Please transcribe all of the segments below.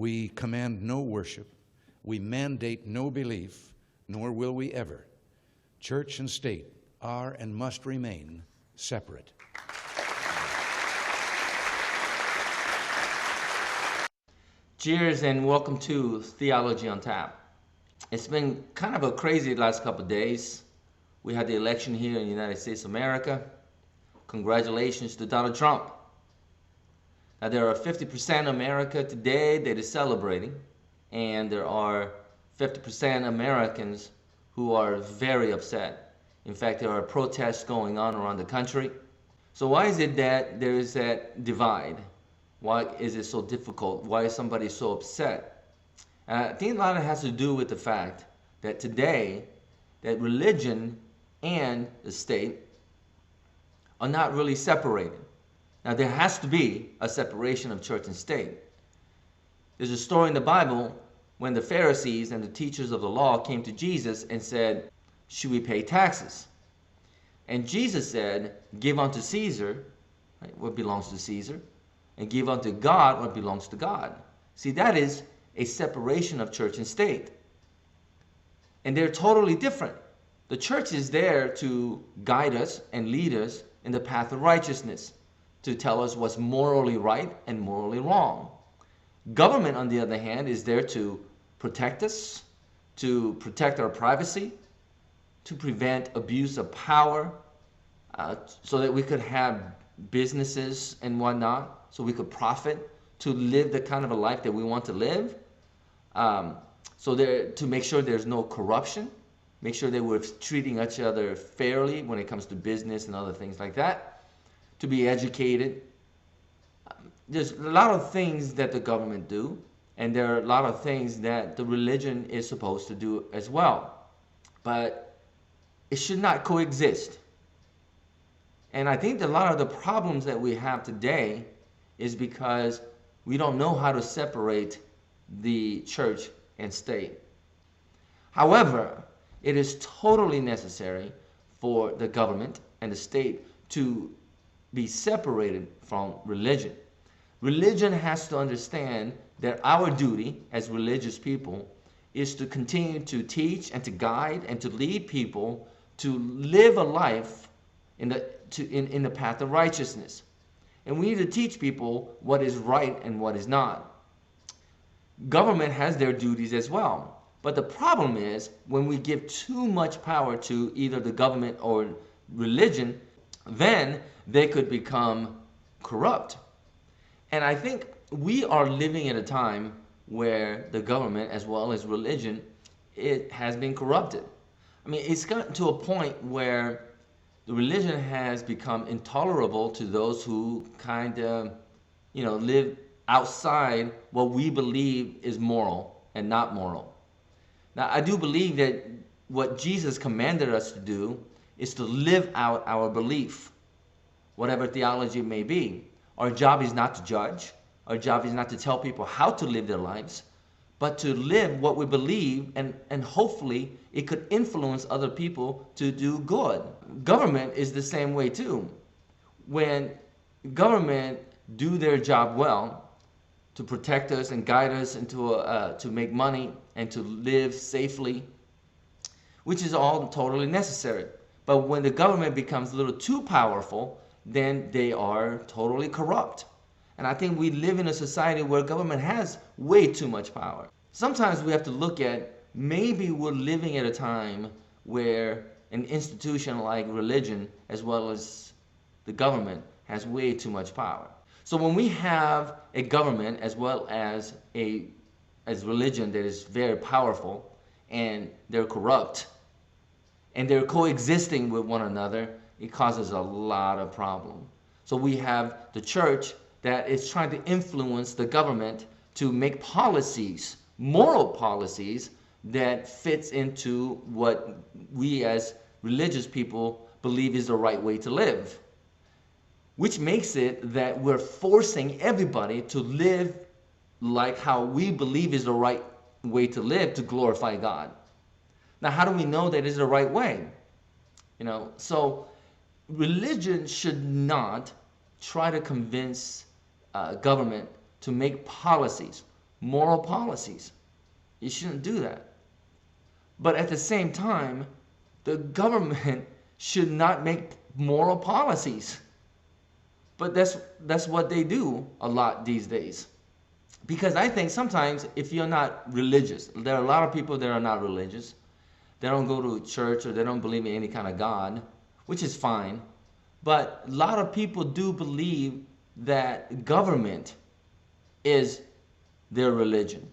We command no worship. We mandate no belief, nor will we ever. Church and state are and must remain separate. Cheers and welcome to Theology on Tap. It's been kind of a crazy last couple of days. We had the election here in the United States of America. Congratulations to Donald Trump. Now there are 50% America today that is celebrating, and there are 50% Americans who are very upset. In fact, there are protests going on around the country. So why is it that there is that divide? Why is it so difficult? Why is somebody so upset? I think a lot of it has to do with the fact that today, that religion and the state are not really separated. Now there has to be a separation of church and state. There's a story in the Bible when the Pharisees and the teachers of the law came to Jesus and said, should we pay taxes? And Jesus said, give unto Caesar, right, what belongs to Caesar, and give unto God what belongs to God. See, that is a separation of church and state. And they're totally different. The church is there to guide us and lead us in the path of righteousness, to tell us what's morally right and morally wrong. Government, on the other hand, is there to protect us, to protect our privacy, to prevent abuse of power, so that we could have businesses and whatnot, so we could profit, to live the kind of a life that we want to live. To make sure there's no corruption, make sure that we're treating each other fairly when it comes to business and other things like that, to be educated. There's a lot of things that the government do, and there are a lot of things that the religion is supposed to do as well. But it should not coexist. And I think that a lot of the problems that we have today is because we don't know how to separate the church and state. However, it is totally necessary for the government and the state to be separated from religion. Religion has to understand that our duty as religious people is to continue to teach and to guide and to lead people to live a life in the path of righteousness. And we need to teach people what is right and what is not. Government has their duties as well. But the problem is when we give too much power to either the government or religion, then they could become corrupt. And I think we are living at a time where the government as well as religion, it has been corrupted. I mean, it's gotten to a point where the religion has become intolerable to those who kind of, live outside what we believe is moral and not moral. Now, I do believe that what Jesus commanded us to do is to live out our belief, whatever theology it may be. Our job is not to judge. Our job is not to tell people how to live their lives, but to live what we believe, and hopefully it could influence other people to do good. Government is the same way too. When government do their job well to protect us and guide us into to make money and to live safely, which is all totally necessary. But when the government becomes a little too powerful, then they are totally corrupt. And I think we live in a society where government has way too much power. Sometimes we have to look at, maybe we're living at a time where an institution like religion as well as the government has way too much power. So when we have a government as well as religion that is very powerful and they're corrupt and they're coexisting with one another, it causes a lot of problem. So we have the church that is trying to influence the government to make policies, moral policies, that fits into what we as religious people believe is the right way to live. Which makes it that we're forcing everybody to live like how we believe is the right way to live to glorify God. Now, how do we know that is the right way? So religion should not try to convince government to make policies. moral policies. You shouldn't do that. But at the same time, the government should not make moral policies. But that's what they do a lot these days. Because I think sometimes if you're not religious, there are a lot of people that are not religious. They don't go to church or they don't believe in any kind of God, which is fine. But a lot of people do believe that government is their religion.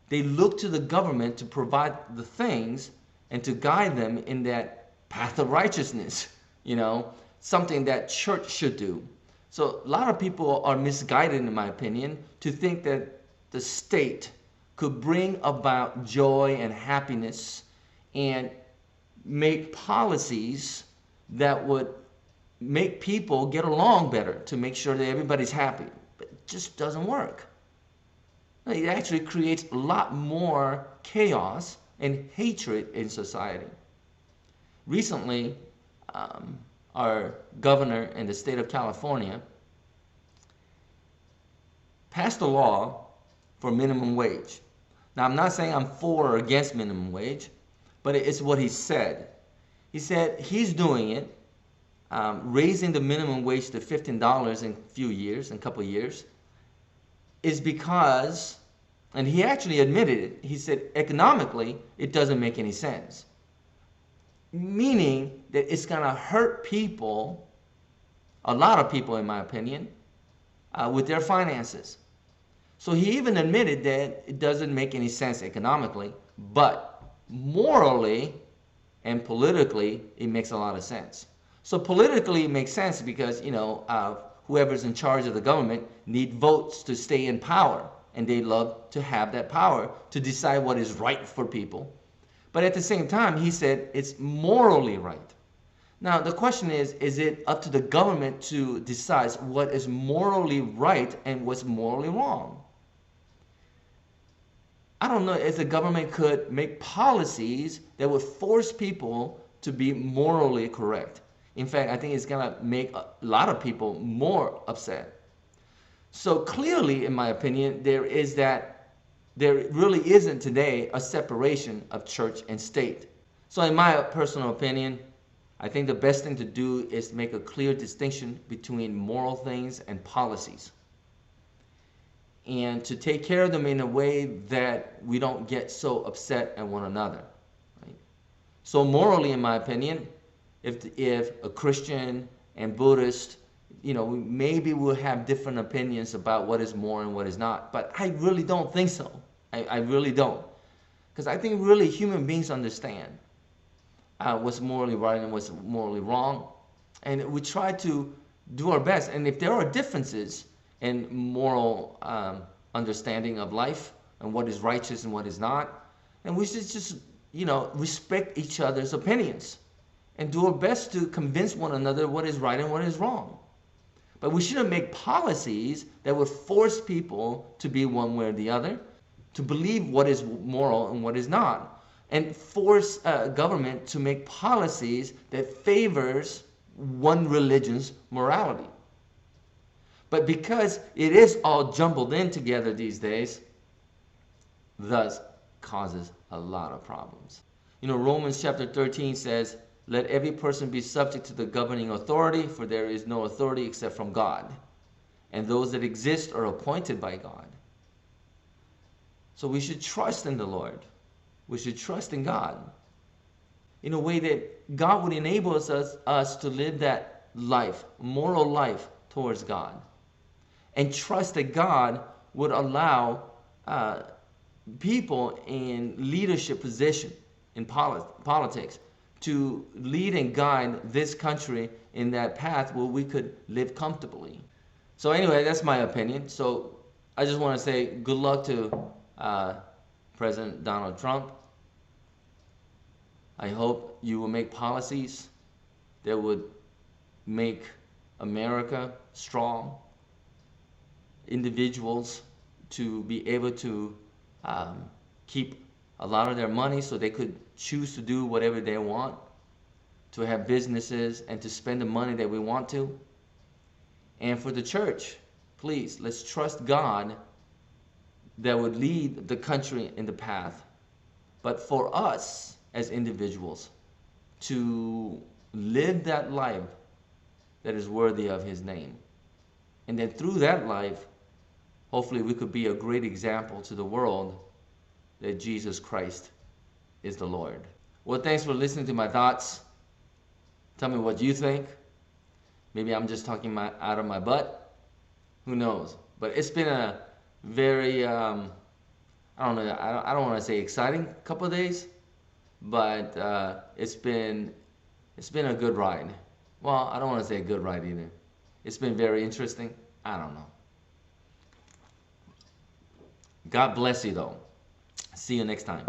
They look to the government to provide the things and to guide them in that path of righteousness, something that church should do. So a lot of people are misguided, in my opinion, to think that the state could bring about joy and happiness and make policies that would make people get along better to make sure that everybody's happy. But it just doesn't work. It actually creates a lot more chaos and hatred in society. Recently, our governor in the state of California passed a law for minimum wage. Now, I'm not saying I'm for or against minimum wage, but it's what he said. He said he's doing it, raising the minimum wage to $15 in a couple of years, is because, and he actually admitted it, he said economically it doesn't make any sense. Meaning that it's going to hurt people, a lot of people in my opinion, with their finances. So he even admitted that it doesn't make any sense economically, but morally and politically it makes a lot of sense. So politically it makes sense because, whoever's in charge of the government need votes to stay in power, and they love to have that power to decide what is right for people. But at the same time, he said it's morally right. Now, the question is it up to the government to decide what is morally right and what's morally wrong? I don't know if the government could make policies that would force people to be morally correct. In fact, I think it's going to make a lot of people more upset. So clearly, in my opinion, there really isn't today a separation of church and state. So in my personal opinion, I think the best thing to do is make a clear distinction between moral things and policies, and to take care of them in a way that we don't get so upset at one another. Right? So morally, in my opinion, if a Christian and Buddhist, maybe we'll have different opinions about what is moral and what is not, but I really don't think so. I really don't. Because I think really human beings understand what's morally right and what's morally wrong. And we try to do our best. And if there are differences in moral understanding of life and what is righteous and what is not, then we should just, respect each other's opinions and do our best to convince one another what is right and what is wrong. But we shouldn't make policies that would force people to be one way or the other, to believe what is moral and what is not, and force government to make policies that favors one religion's morality. But because it is all jumbled in together these days, thus causes a lot of problems. Romans chapter 13 says, "Let every person be subject to the governing authority, for there is no authority except from God, and those that exist are appointed by God." So we should trust in the Lord. We should trust in God in a way that God would enable us to live that life, moral life towards God, and trust that God would allow people in leadership position in politics to lead and guide this country in that path where we could live comfortably. So anyway, that's my opinion. So I just want to say good luck to President Donald Trump. I hope you will make policies that would make America strong, individuals to be able to keep a lot of their money so they could choose to do whatever they want, to have businesses and to spend the money that we want to. And for the church, please, let's trust God that would lead the country in the path, but for us as individuals to live that life that is worthy of his name. And then through that life, hopefully we could be a great example to the world that Jesus Christ is the Lord. Well, thanks for listening to my thoughts. Tell me what you think. Maybe I'm just talking out of my butt. Who knows? But it's been a very, I don't know, I don't want to say exciting couple of days, but it's been a good ride. Well, I don't want to say a good ride either. It's been very interesting. I don't know. God bless you though. See you next time.